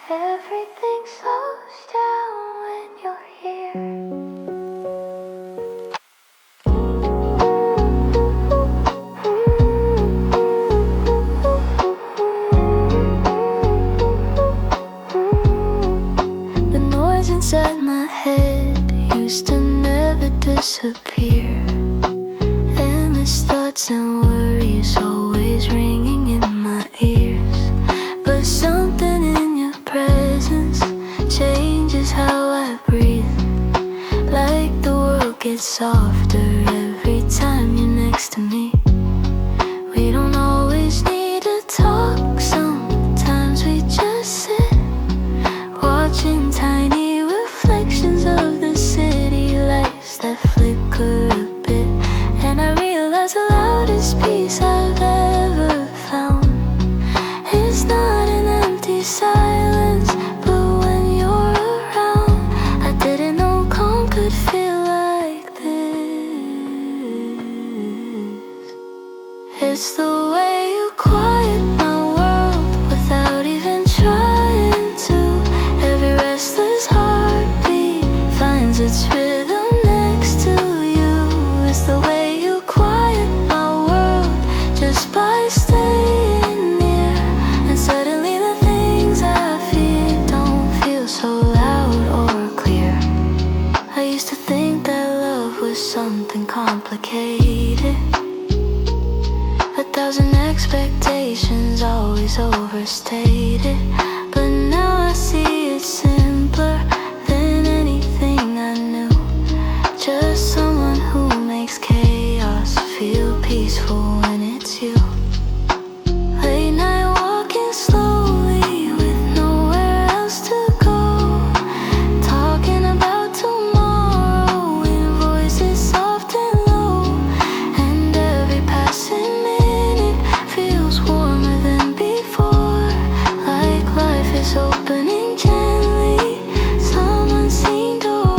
Everything slows down when you're here. The noise inside my head used to never disappear. Endless thoughts and worries always ringing in my ears. But something in your presence changes how I breathe. Like the world gets softer every time you're next to me. We don't always need to talk, sometimes we just sit, watching tiny reflections of the city lights that flicker a bit. And I realize the loudest peace I've ever found is not an empty silence, but when you're around. I didn't know calm could feel like this. It's the way you quiet my world without even trying to. Every restless heartbeat finds its rhythm next to you. It's the way you quiet my world just by staying near. And suddenly the things I fear don't feel so loud or clear. I used to think that love was something complicated, 1,000 expectations always overstated. But now I see it's simpler than anything I knew. Just someone who makes chaos feel peaceful when it's you. Late night walking slowly with nowhere else to go, talking about tomorrow in voices soft and low. And every passing minute feels warmer than before, like life is opening gently some unseen door.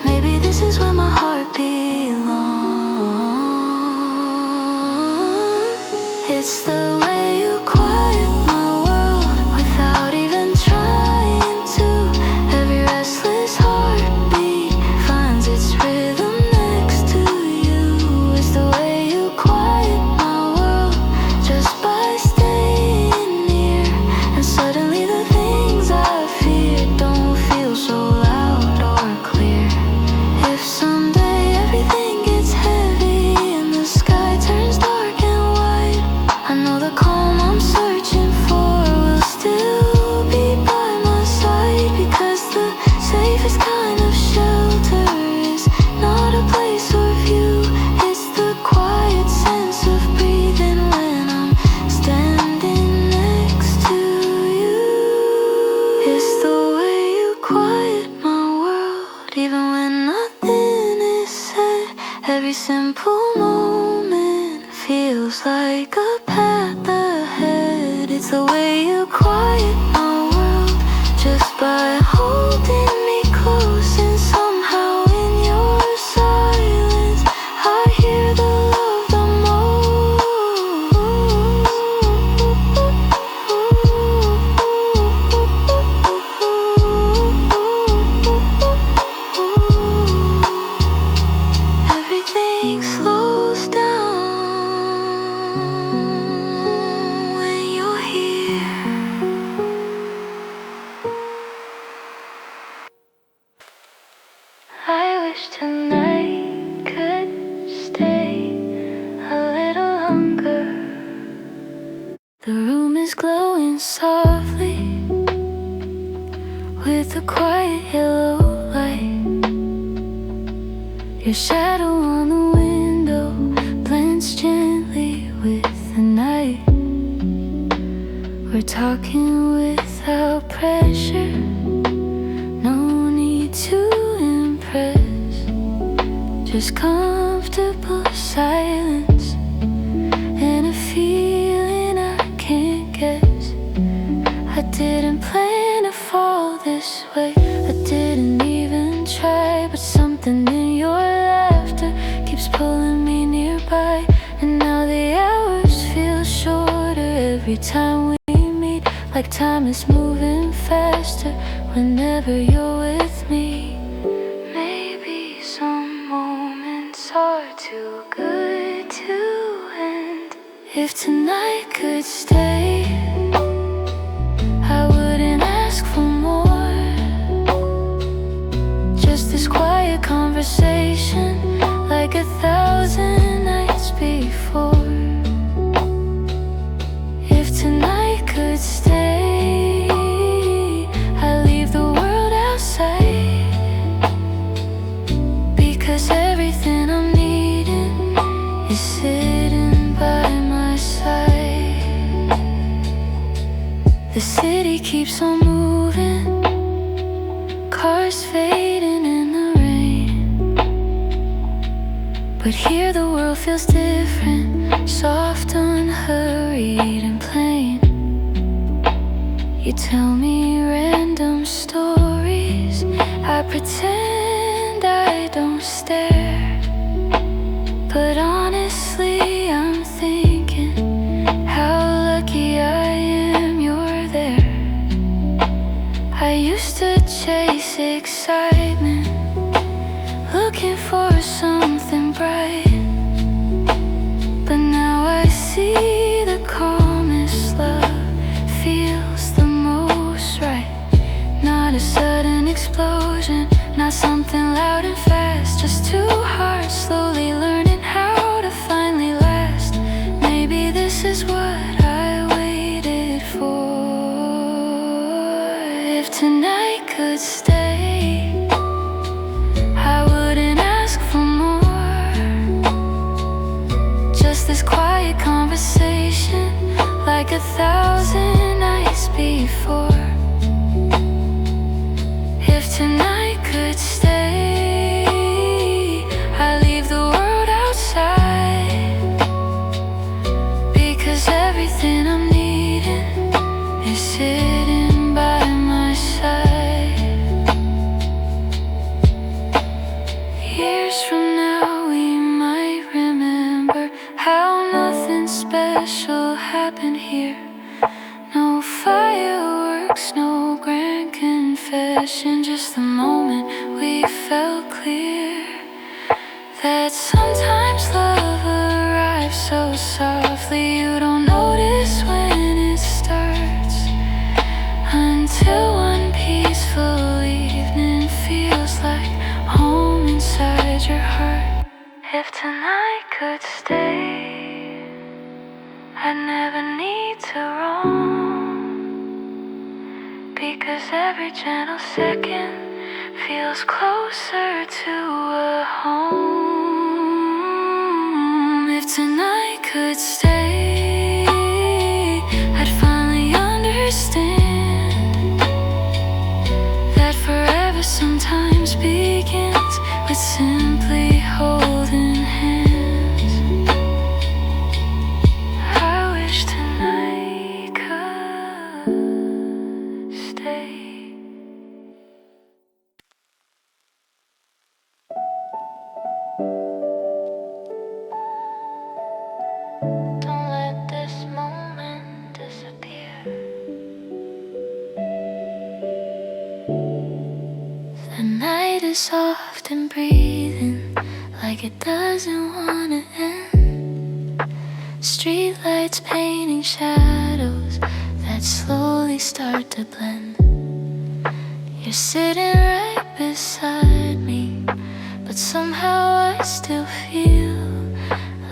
Maybe this is where my heart belongs. It's the way you quiet my world without even trying to. Every restless heartbeat finds its rhythm next to you. It's the way you quiet my world just by staying near. And suddenly the things I fear don't feel so loud or clear. If someday everything gets heavy and the sky turns dark and white, I know the calm I'm searching for will still be by my side. Because the safest kind of shelter is not a place or view, it's the quiet sense of breathing when I'm standing next to you. It's the way you quiet my world even when nothing is said. Every simple moment feels like a path ahead. It's the way you quiet my world just by holding me close. And somehow in your silence I hear the love the most. Everything slows down when you're here. I wish tonight could stay a little longer. The room is glowing softly with a quiet yellow light. Your shadow on the window blends gently with the night. We're talking without pressure, no need to impress, just comfortable silence and a feeling I can't guess. I didn't plan to fall this way, I didn't even try, but something in your laughter keeps pulling me nearby. And now the hours feel shorter every time we meet, like time is moving faster whenever you're with me. Maybe some moments are too good to end. If tonight could stay, I wouldn't ask for more. Just this quiet conversation, like 1,000 nights before. If tonight could stay, I'd leave the world outside, because everything I'm needing is sitting by my side. The city keeps on moving, cars fading in the rain, but here the world feels different, soft, unhurried and plain. You tell me random stories, I pretend I don't stare, but honestly I'm thinking how lucky I am you're there. I used to chase excitement, looking for something bright, but now I see the calmest love feels the most right. Not a sudden explosion, not something loud and fast, just two hearts slowly learning how to finally last. Maybe this is what I waited for. If tonight could stay, I wouldn't ask for more. Just this quiet conversation, like 1,000 nights before. If tonight could stay, I'd leave the world outside, because everything I'm needing is sitting by my side. Years from now we might remember how nothing special happened here. No fireworks, no grand confession, just the moment we felt clear that sometimes love arrives so softly you don't notice when it starts, until one peaceful evening feels like home inside your heart. If tonight could stay, I'd never need to roam, because every gentle second feels closer to a home. If tonight could stay, I'd finally understand that forever sometimes begins with simply holding hands. I wish tonight could stay. Don't let this moment disappear. The night is soft and breathing like it doesn't wanna end. Streetlights painting shadows that slowly start to blend. You're sitting right beside me, but somehow I still feel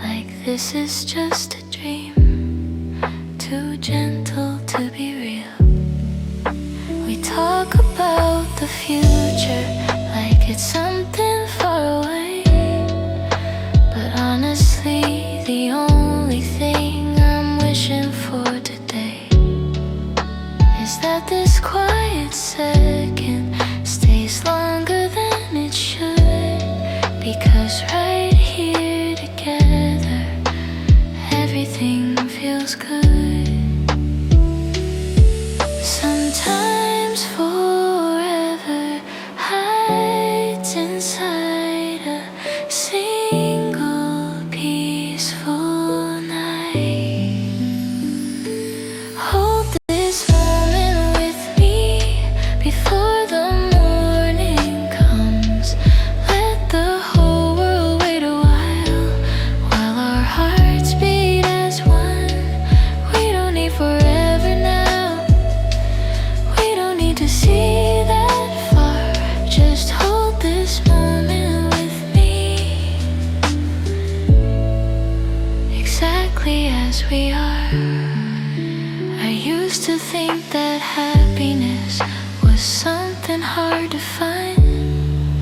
like this is just a dream, too gentle to be real. We talk about the future like it's something far away, but honestly the only thing I'm wishing for today is that this quiet second stays longer than it should, because right here together everything feels good. Sometimes forever hides inside a single peaceful night. Hold this vibe. used to think that happiness was something hard to find,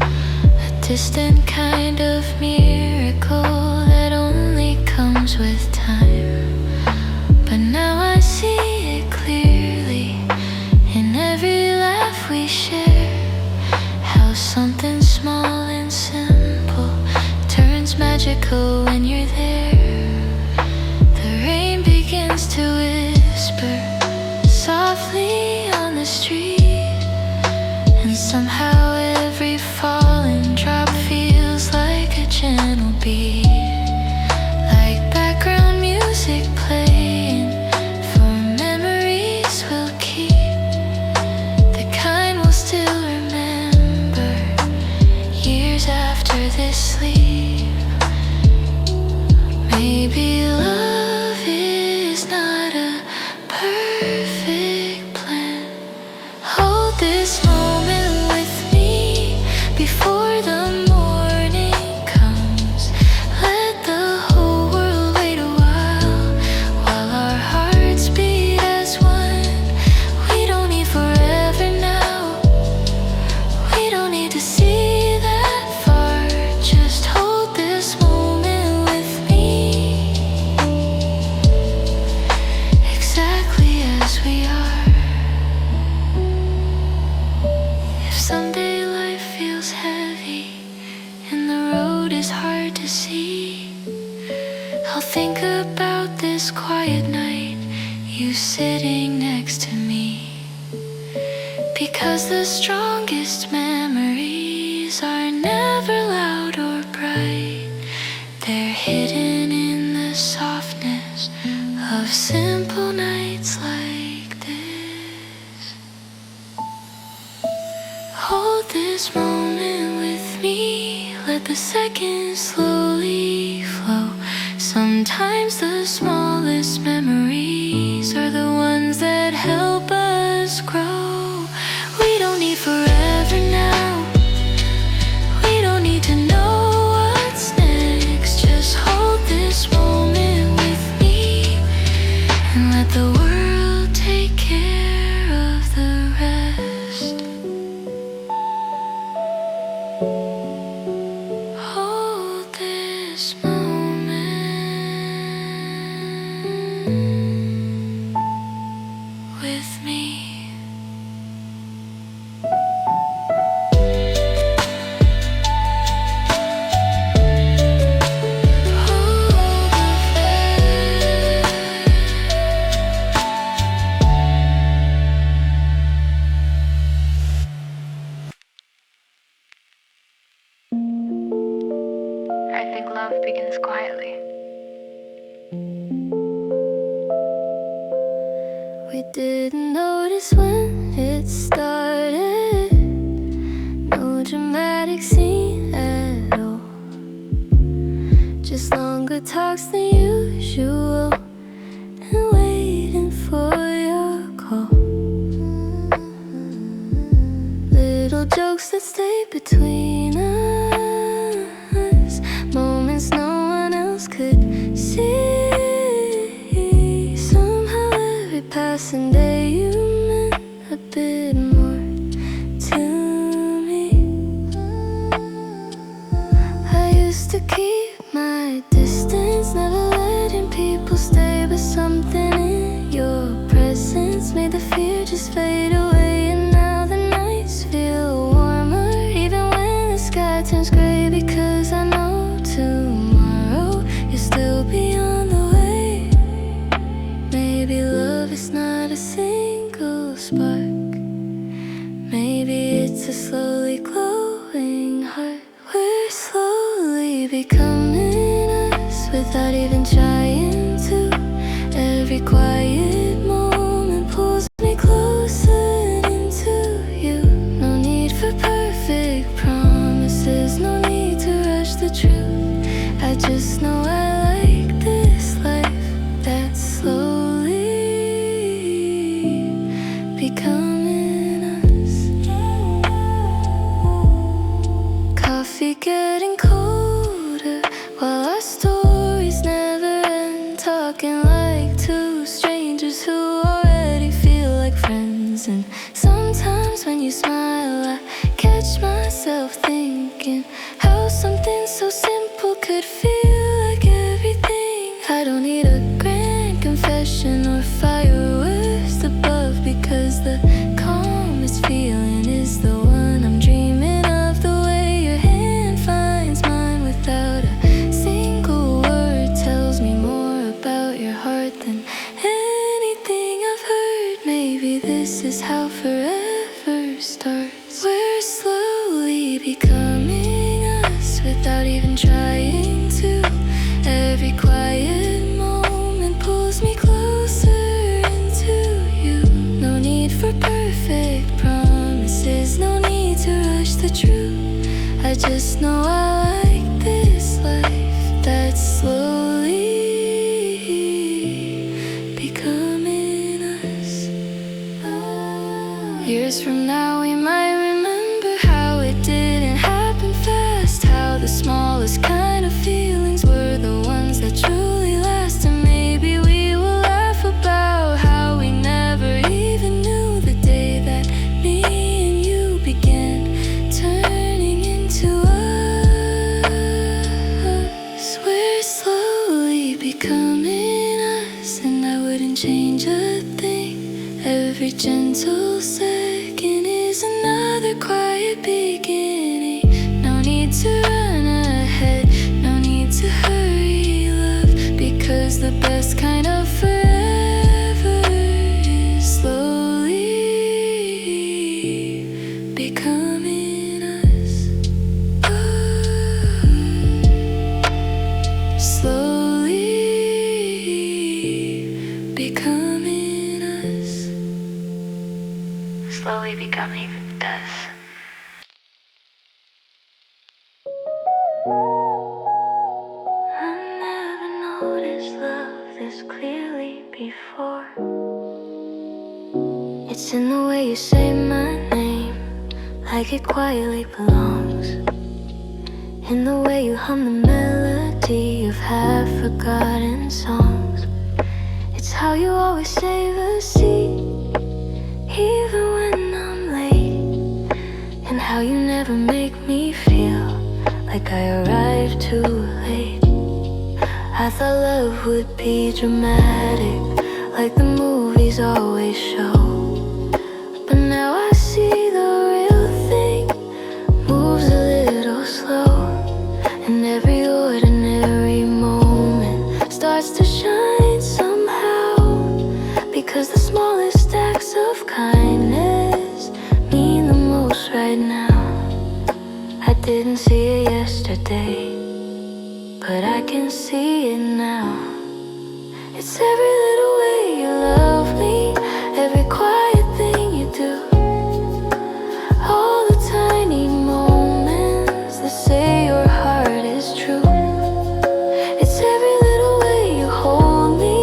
a distant kind of miracle that only comes with time. But now I see it clearly in every laugh we share, how something small and simple turns magical when you're there. The rain begins to whisper softly on the street, and somehow every falling drop feels like a gentle beat, like background music playing for memories we'll keep, the kind we'll still remember years after this sleep. Maybe love is not a perfect plan. Hold this moment with me before the morning comes. Let the whole world wait a while our hearts beat as one. We don't need forever now. We don't need to see that far. Just hold this moment with me, exactly as we are. If someday life feels heavy and the road is hard to see, I'll think about this quiet night, you sitting next to me. Because the strongest memories are never loud or bright, they're hidden in the softness of simple nights like this. Hold this moment with me, let the seconds slowly flow. Sometimes the smallest memories are the ones that help us grow. We don't need forever now. We don't need to know what's next. Just hold this moment with me and let the world take care of the rest. Hold this moment with me. I think love begins quietly. We didn't notice when it started, no dramatic scene at all, just longer talks than usual, and waiting for your call. Little jokes that stay between us, moments no one else could see. Somehow every passing day you meant a bit more to me. I used to keep my distance, never letting people stay, but something in your presence made the fear just fade away. And now the nights feel warmer, even when the sky turns gray, because I know tomorrow you'll still be on the way. Maybe love is not a single spark, maybe it's a slowly glowing heart. We're slowly becoming us without even trying to. Every quiet moment pulls me closer into you. No need for perfect promises, no need to rush the truth. I just know I like this life that's slowly becoming us. Coffee getting colder while our stories never end, talking like two strangers who already feel friends. And sometimes when you smile, I catch myself thinking how something so simple could feel like everything. I don't need a grand confession or fireworks above, because the calmest feeling is the one I'm dreaming of. The way your hand finds mine without a single word tells me more about your heart than anything I've heard. Maybe this is how forever starts. We're slowly becoming us without even trying to. Every quiet moment pulls me closer into you. No need for perfect promises, no need to rush the truth. I just know I like this life that's slowly becoming us. Years from now we might remember how it didn't happen fast, how the smallest kind of feelings were the ones that truly last. And maybe we will laugh about how we never even knew the day that me and you began turning into us. We're slowly becoming us, and I wouldn't change a thing. Every gentle second is another quiet beginning. No need to run ahead, no need to hurry, love, because the best kind of forever is slowly becoming us. Slowly becoming us. Slowly becoming us. I never noticed love this clearly before. It's in the way you say my name, like it quietly belongs. In the way you hum the melody of half-forgotten songs. It's how you always save a seat, even when I'm late. And how you never make me feel like I arrived too late. I thought love would be dramatic, like the movies always show. But now I see the real thing moves a little slow. And every ordinary moment starts to shine somehow, because the smallest acts of kindness mean the most right now. I didn't see it yesterday, but I can see it now. It's every little way you love me, every quiet thing you do, all the tiny moments that say your heart is true. It's every little way you hold me,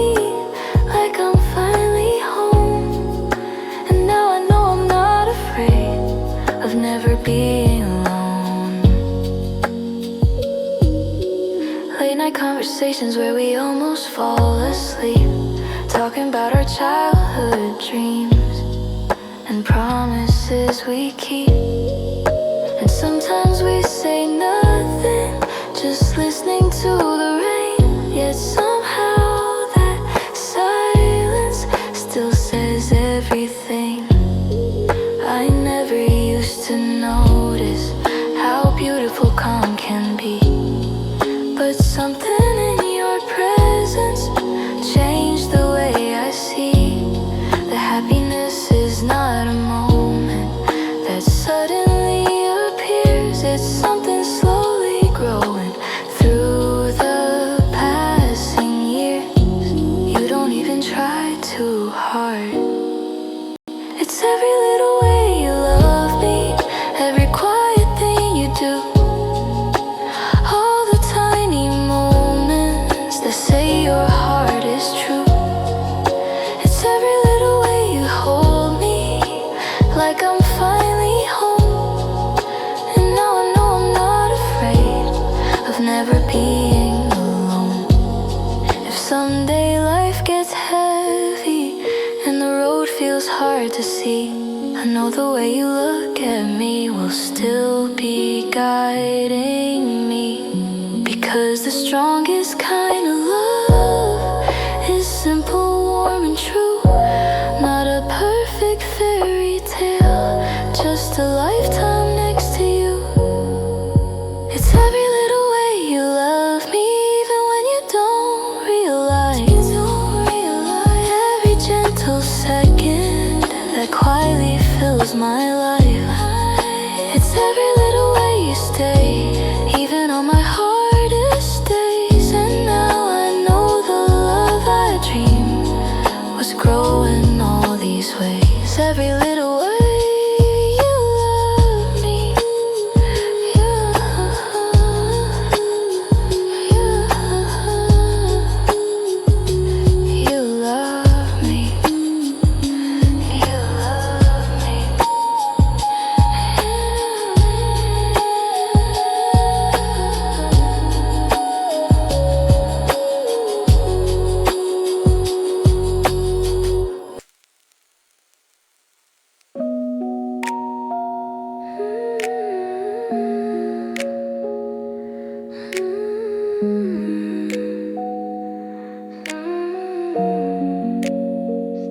like I'm finally home. And now I know I'm not afraid of never being alone. Late night conversations where we almost fall asleep, talking about our childhood dreams and promises we keep. And sometimes we say nothing, just listening to the rain. Yet somehow that silence still says everything. I never used to notice how beautiful calm can be, but something in your presence changed the way I see. The happiness is not a moment that suddenly appears. It's something slowly growing through the passing years. You don't even try too hard. It's every little way you love me, every quiet thing you do, all the tiny moments that say your heart is true. It's every little way you hold me, like I'm finally home. And now I know I'm not afraid of never being alone. If someday life gets heavy and the road road feels hard to see. I know the way you look at me will still be guiding me. Because the strongest kind of love is simple, warm and true. Not a perfect fairy tale, just a lifetime next to you. It's every little way you love me, even when you don't realize. Every gentle second that quietly fills my life. It's every little way you stay, even on my hardest days. And now I know the love I dreamed was growing all these ways. Every little way you love me. You love me. You love me.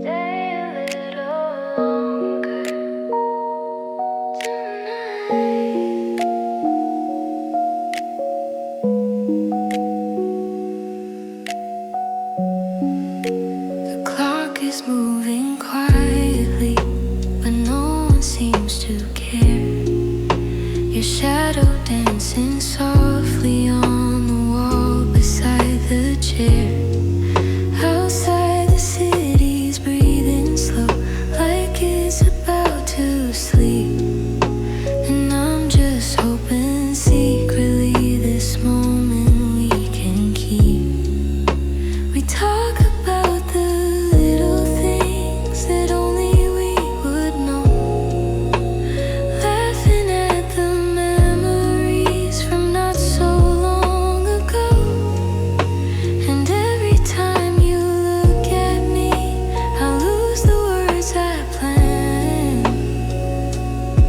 Stay a little longer tonight. The clock is moving quietly, but no one seems to care. Your shadow dancing softly on the wall beside the chair. Outside the city's breathing slow, like it's about to sleep. And I'm just hoping secretly this moment we can keep. We talk about the little things that only we would know. Laughing at the memories from not so long ago. And every time you look at me, I lose the words I planned.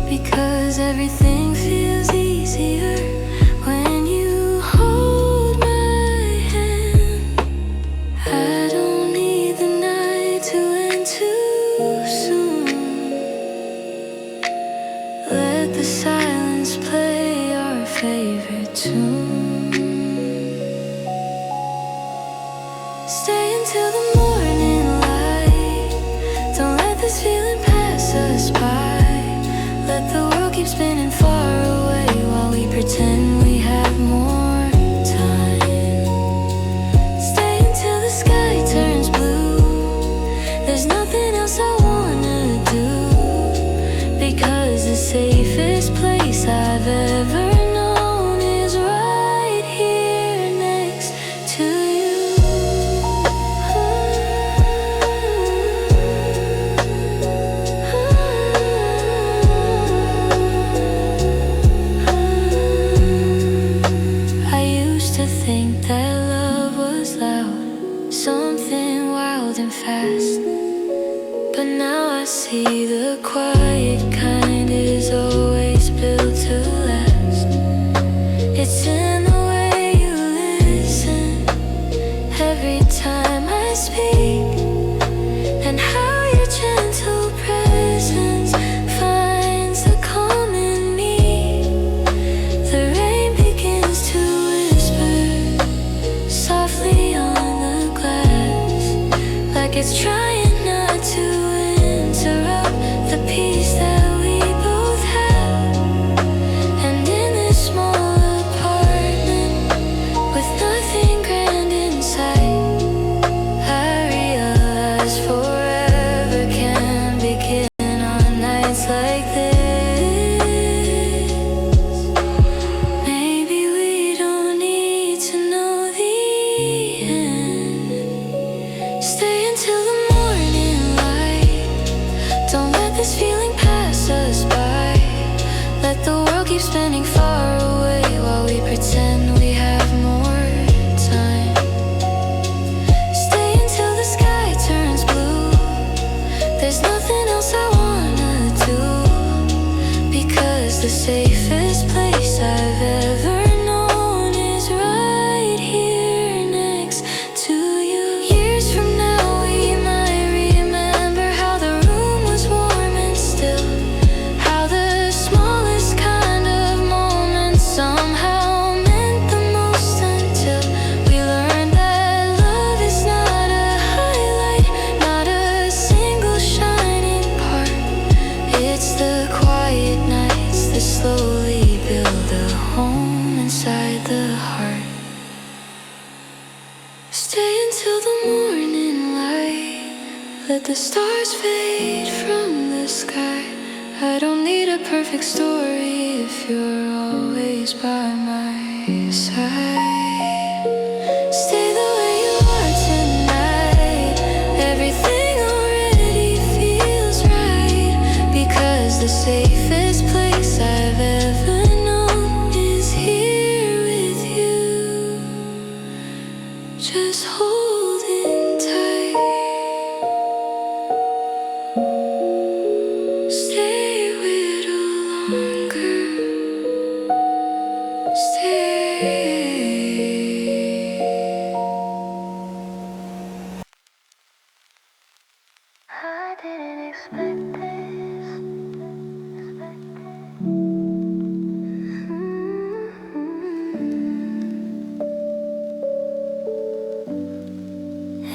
Because everything feels easier when you hold my hand. I don't need the night to end too soon. Let the silence play our favorite tune. Stay until the morning light. Don't let this feeling pass us by. Let the world keep spinning far away while we pretend we have more time. Stay until the sky turns blue. There's nothing else I wanna do. Because the safest place I've ever known is right here next to you. I used to think that love was loud, something wild and fast. But now I see the quiet kind is always built to last. It's in the way you listen every time I speak, and how your gentle presence finds the calm in me. The rain begins to whisper softly on the glass, like it's trying not to interrupt the peace that we both 'cause the safest place I've ever known is right here next to you. Years from now we might remember how the room was warm and still, how the smallest kind of moment somehow meant the most, until we learned that love is not a highlight, not a single shining part. It's the quiet nights that slowly build a home inside the heart. Stay until the morning light, let the stars fade from the sky. I don't need a perfect story if you're always by my side. Stay the way you are tonight, everything already feels right, because the safest place I've ever known is here with you, just holding tight. Stay a little longer, stay. I didn't expect this.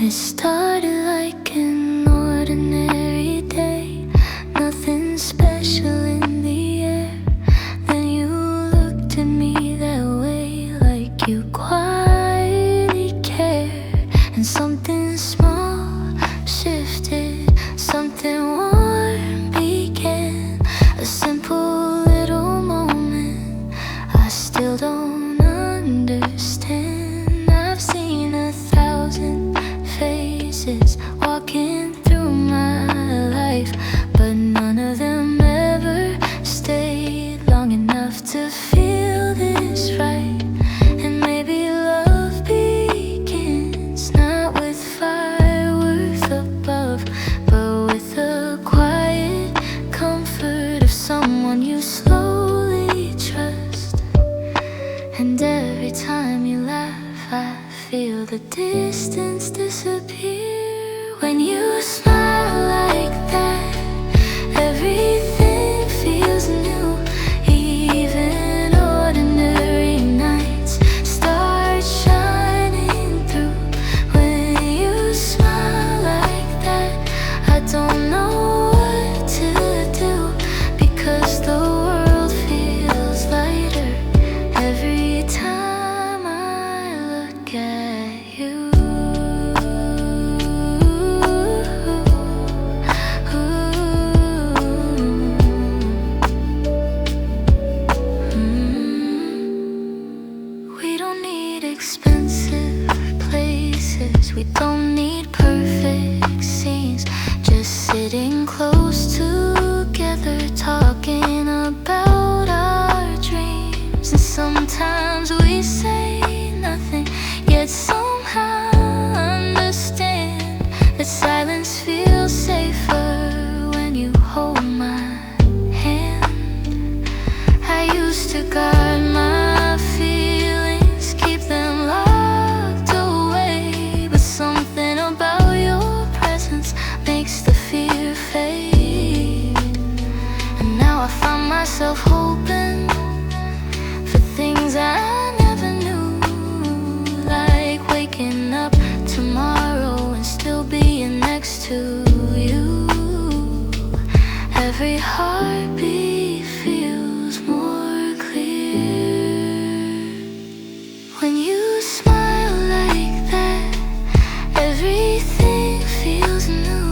It started like an ordinary day, nothing special in the air. Then you looked at me that way, like you quietly care. And something small shifted, something warm began. A simple little moment I still don't understand. I've seen 1,000 faces walking through my life, but none of them ever stayed long enough to feel this right. And maybe love begins not with fireworks above, but with the quiet comfort of someone you slowly trust. And every time you laugh, I feel the distance disappear. When you smile like that, everything feels new. Even ordinary nights start shining through. When you smile like that, I don't know what to do, because the world feels lighter every time I look at you. We don't need expensive places, we don't need perfect scenes, just sitting close together, talking about our dreams. And sometimes we say nothing, yet somehow understand that silence feels safer when you hold my hand. I used to guard my feelings, keep them locked away, but something about your presence makes the fear fade. And now I find myself hoping for things I never knew, like waking up tomorrow and still being next to you. Every heartbeat feels more clear. When you smile like that, everything feels new.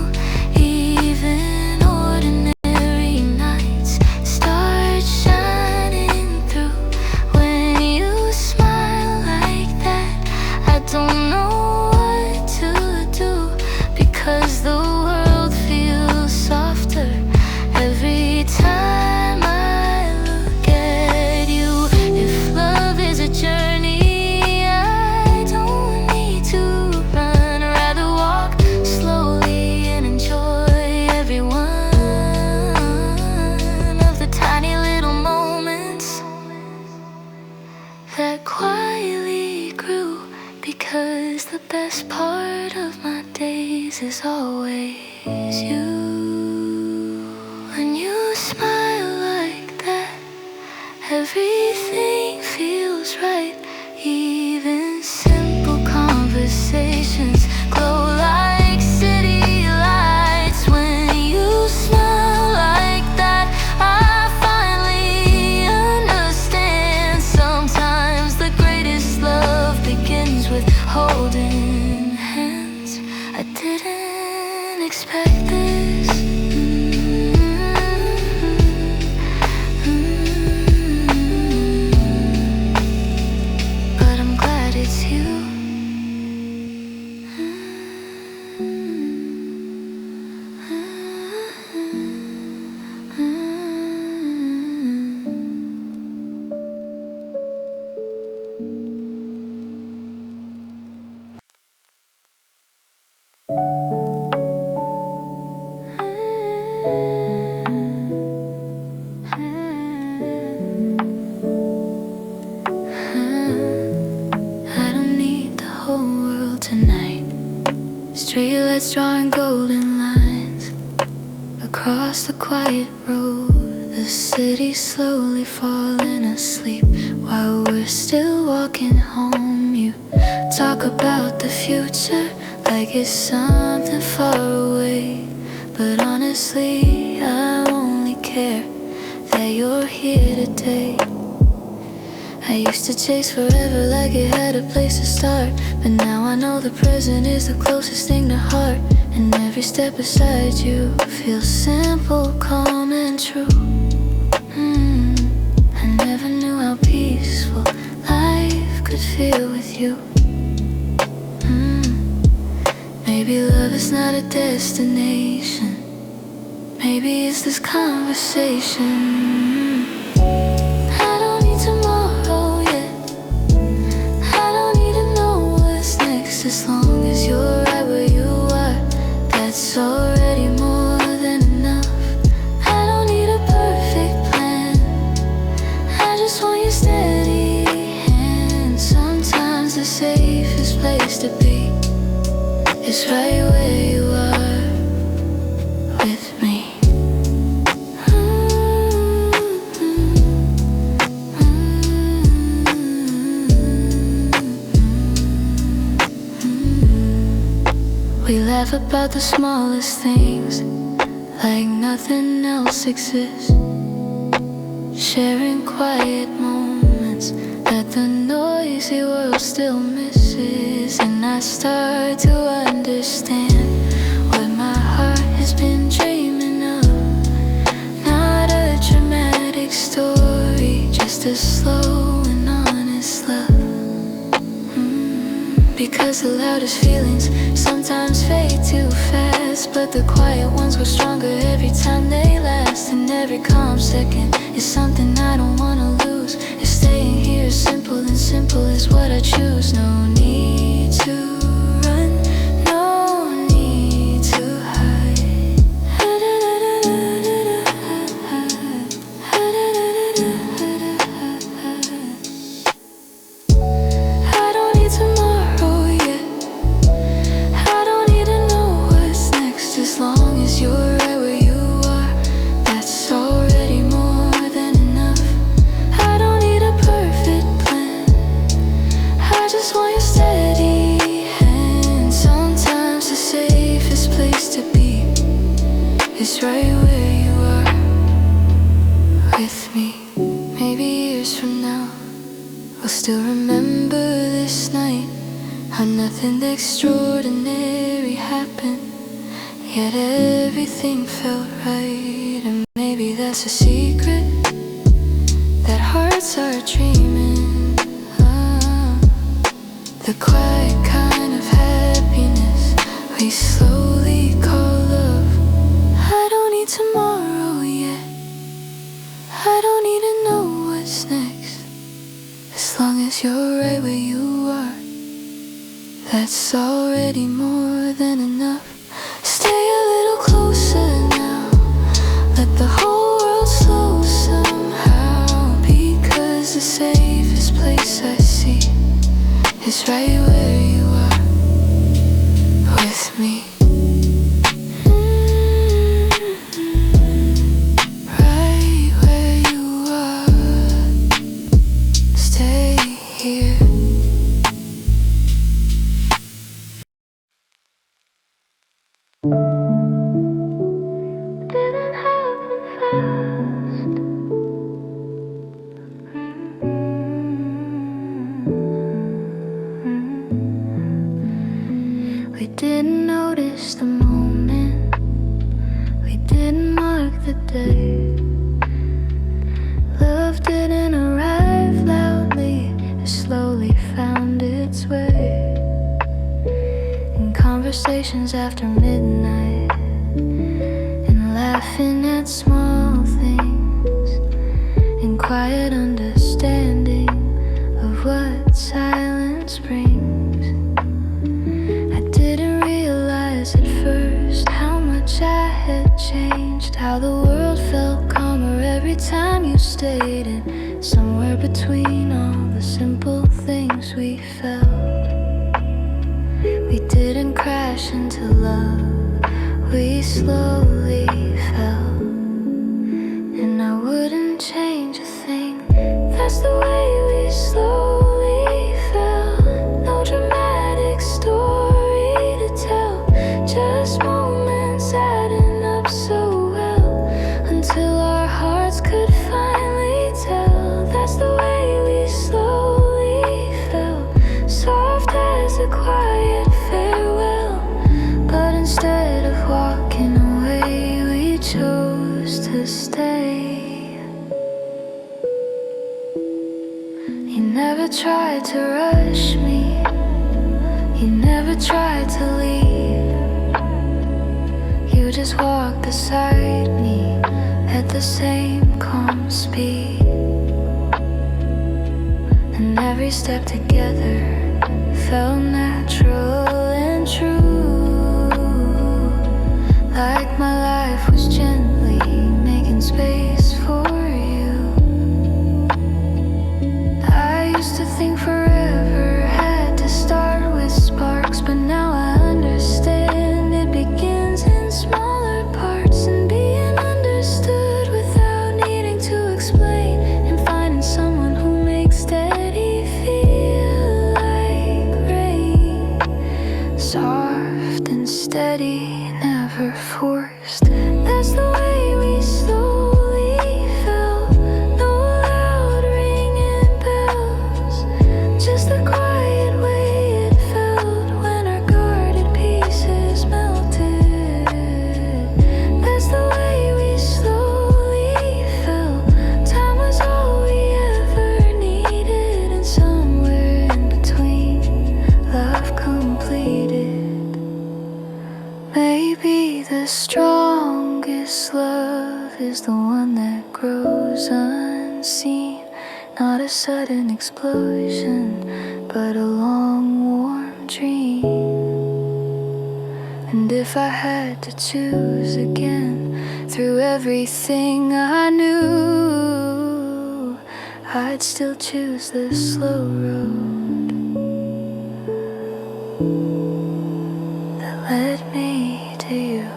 Even ordinary nights start shining through. When you smile like that, I don't know what to do, because the world feels softer every time trees drawing golden lines across the quiet road. The city slowly falling asleep while we're still walking home. You talk about the future like it's something far away, but honestly, I only care that you're here today. I used to chase forever like it had a place to start, but now I know the present is the closest thing to heart. And every step beside you feels simple, calm and true. I never knew how peaceful life could feel with you. Maybe love is not a destination, maybe it's this conversation. I don't need tomorrow yet, I don't need to know what's next. As long as you're right where you are, that's already more than enough. I don't need a perfect plan, I just want your steady hand. Sometimes the safest place to be is right where you are with me. We laugh about the smallest things like nothing else exists, sharing quiet moments that the noisy world still misses. And I start to understand what my heart has been dreaming of. Not a dramatic story, just a slow and honest love. Because the loudest feelings sometimes fade too fast, but the quiet ones grow stronger every time they last. And every calm second is something I don't wanna lose. If staying here is simple, then simple is what I choose. No need to run, no need to hide. I don't need tomorrow yet, I don't need to know what's next. As long as you're right where you are, that's already more than enough. I don't need a perfect plan, I just want your steady hand. Sometimes the safest place to be is right where you are with me. Maybe years from now I'll still remember this night, how nothing extraordinary happened, yet everything felt right. And maybe that's a secret that hearts are dreaming of, the quiet kind of happiness we slowly call love. I don't need tomorrow yet, I don't need to know what's next. As long as you're right where you are, that's already more than enough. Stay a little closer now, let the whole world slow somehow. Because the safest place I see is right where you are with me. Right where you are, stay here. Didn't happen fast. We didn't notice the moment, we didn't mark the day. Love didn't arrive loudly, it slowly found its way. In conversations after midnight, and laughing at small things, in quiet understanding of what silence brings. I didn't realize at first how much I had changed, how the world felt calmer every time you stayed. And somewhere between all the simple things we felt, we didn't crash into into love, we slowly fell. And I wouldn't change a thing. That's the way we slowly fell. No dramatic story to tell, just moments adding up so well, until our hearts could finally tell. That's the way we slowly fell, soft as a quiet farewell. But instead of walking away, we chose to stay. You never tried to rush me, you never tried to leave. You just walked beside me at the same calm speed. And every step together felt natural and true, like my life was gently making space for you. I used to think forever had to start with sparks, but now I understand it begins in smaller parts, and being understood without needing to explain, and finding someone who makes steady feel like rain, soft and steady, never forced. That's the way we slowly fell. No loud ringing bells, just the quiet way it felt when our guarded pieces melted. That's the way we slowly fell. Time was all we ever needed, and somewhere in between, love completed. Maybe the strongest love is the one that grows unseen, not a sudden explosion, but a long warm dream. And if I had to choose again, through everything I knew, I'd still choose the slow road that led me to you.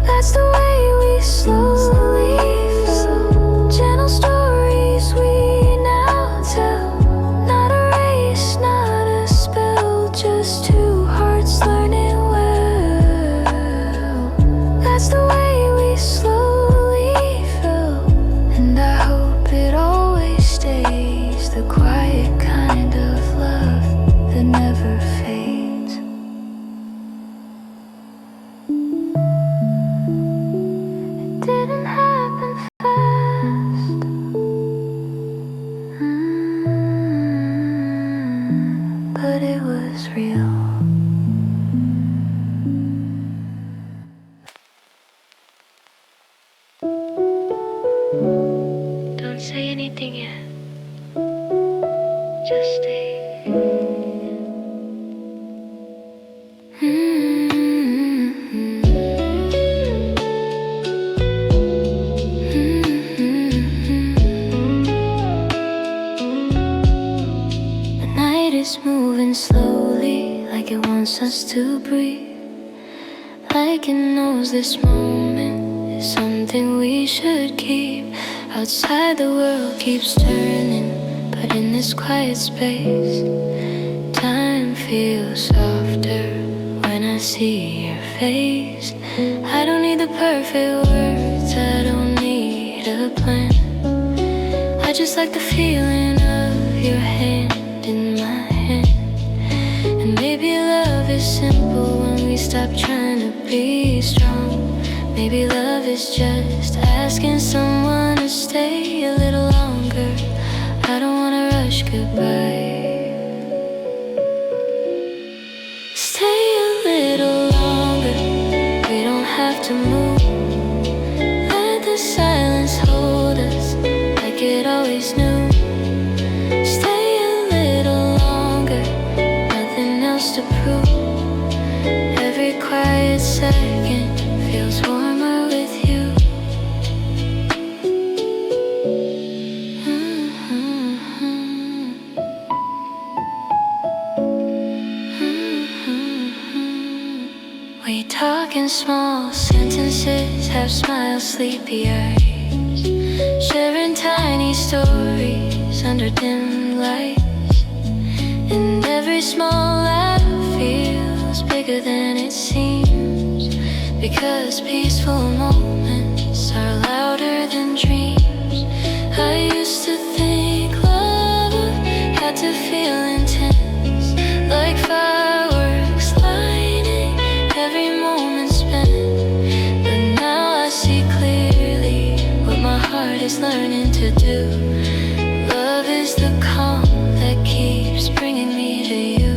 That's the way we slowly fell. Gentle stories we now tell, not a race, not a spell, just two hearts learning well. That's the way we slowly fell, and I hope it always stays the quiet kind of love that never fades. It didn't happen fast, but it was real. Don't say anything yet, just stay. The night is moving slowly, like it wants us to breathe, like it knows this moment is something we should keep. Outside the world keeps turning, but in this quiet space, time feels softer when I see your face. I don't need the perfect words, I don't need a plan. I just like the feeling of your hand in my hand. And maybe love is simple when we stop trying to be strong. Maybe love is just asking someone to stay a little longer. I don't wanna rush goodbye. Stay a little longer, we don't have to move. Let the silence hold us like it always knew. Stay a little longer, nothing else to prove. Every quiet second feels warmer with you. small sentences have smiles, sleepy eyes, sharing tiny stories under dim lights. And every small laugh feels bigger than it seems, because peaceful moments are louder than dreams. I used to think love had to feel intense, like fireworks lighting every moment spent. But now I see clearly what my heart is learning to do. Love is the calm that keeps bringing me to you.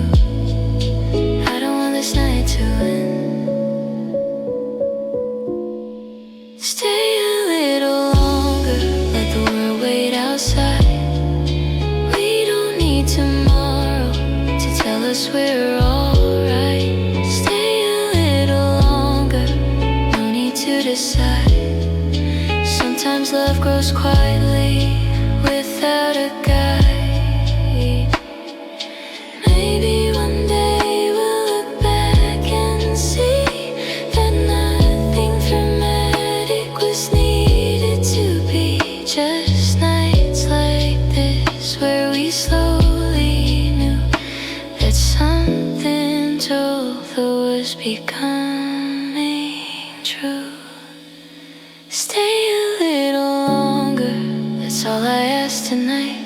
I don't want this night to end. Stay a little longer, let the world wait outside. We don't need tomorrow to tell us we're alright. Stay a little longer, no need to decide. Sometimes love grows quietly without a guide. Maybe one day we'll look back and see that nothing dramatic was needed to be. Just nights like this where we slowly knew that something told was becoming true. Stay a little longer, that's all I ask tonight.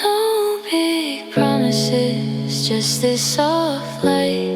No big promises, just this soft light.